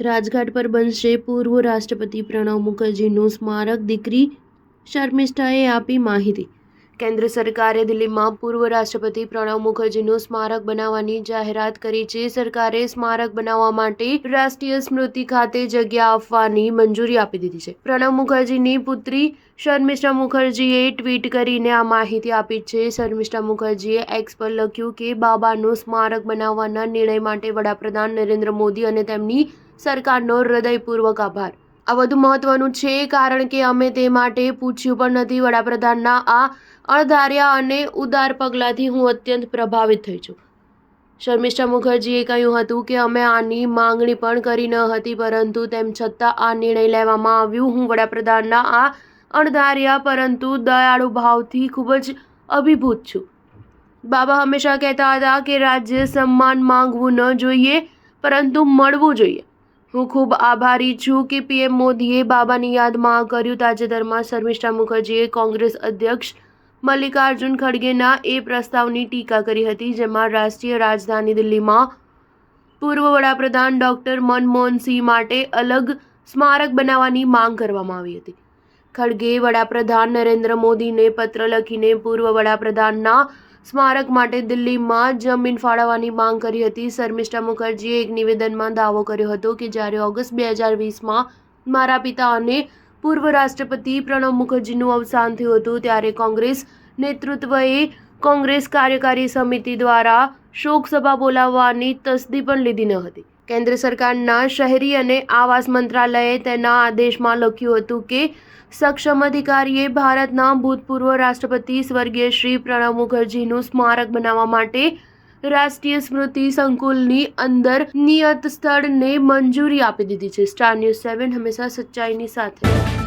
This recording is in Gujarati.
રાજઘાટ પર બનશે પૂર્વ રાષ્ટ્રપતિ પ્રણવ મુખર્જીનું સ્મારક, દીકરી શર્મિષ્ઠાએ આપી માહિતી. કેન્દ્ર સરકારે દિલ્હીમાં પૂર્વ રાષ્ટ્રપતિ પ્રણવ મુખર્જીનું સ્મારક બનાવવાની જાહેરાત કરી છે. સરકારે સ્મારક બનાવવા માટે રાષ્ટ્રીય સ્મૃતિ ખાતે જગ્યા આપવાની મંજૂરી આપી દીધી છે. પ્રણવ મુખર્જીની પુત્રી શર્મિષ્ઠા મુખર્જીએ ટ્વીટ કરીને આ માહિતી આપી છે. શર્મિષ્ઠા મુખર્જીએ એક્સ પર લખ્યું કે બાબાનું સ્મારક બનાવવાના નિર્ણય માટે વડાપ્રધાન નરેન્દ્ર મોદી અને તેમની સરકારનો હૃદયપૂર્વક આભાર. આ વધુ મહત્વનું છે કારણ કે અમે તે માટે પૂછ્યું પણ નથી. વડાપ્રધાનના આ અણધાર્યા અને ઉદાર પગલાંથી હું અત્યંત પ્રભાવિત થઈ છું. શર્મિષ્ઠા મુખર્જીએ કહ્યું હતું કે અમે આની માંગણી પણ કરી ન હતી, પરંતુ તેમ છતાં આ નિર્ણય લેવામાં આવ્યું. હું વડાપ્રધાનના આ અણધાર્યા પરંતુ દયાળુ ભાવથી ખૂબ જ અભિભૂત છું. બાબા હંમેશા કહેતા હતા કે રાજ્ય સન્માન માંગવું ન જોઈએ, પરંતુ મળવું જોઈએ. હું ખૂબ આભારી છું કે પીએમ મોદીએ બાબાની યાદમાં આ કર્યું. તાજેતરમાં શર્મિષ્ઠા મુખર્જીએ કોંગ્રેસ અધ્યક્ષ મલ્લિકાર્જુન ખડગેના એ પ્રસ્તાવની ટીકા કરી હતી, જેમાં રાષ્ટ્રીય રાજધાની દિલ્હીમાં પૂર્વ વડાપ્રધાન ડોક્ટર મનમોહન સિંહ માટે અલગ સ્મારક બનાવવાની માંગ કરવામાં આવી હતી. ખડગેએ વડાપ્રધાન નરેન્દ્ર મોદીને પત્ર લખીને પૂર્વ વડાપ્રધાનના સ્મારક માટે દિલ્હીમાં જમીન ફાળવવાની માંગ કરી હતી. શર્મિષ્ઠા મુખર્જીએ એક નિવેદનમાં દાવો કર્યો હતો કે જ્યારે ઓગસ્ટ 2020માં મારા પિતા અને પૂર્વ રાષ્ટ્રપતિ પ્રણવ મુખર્જીનું અવસાન થયું હતું, ત્યારે કોંગ્રેસ નેતૃત્વએ કોંગ્રેસ કાર્યકારી સમિતિ દ્વારા શોકસભા બોલાવવાની તસ્દી પણ લીધી ન હતી. કેન્દ્ર સરકારના શહેરી અને આવાસ મંત્રાલયે તેના આદેશમાં લખ્યું હતું કે સક્ષમ અધિકારીએ ભારતના ભૂતપૂર્વ રાષ્ટ્રપતિ સ્વર્ગીય શ્રી પ્રણવ મુખર્જીનું સ્મારક બનાવવા માટે રાષ્ટ્રીય સ્મૃતિ સંકુલની અંદર નિયત સ્થળને મંજૂરી આપી દીધી છે. સ્ટાર ન્યૂઝ 7 હંમેશા સચ્ચાઈની સાથે.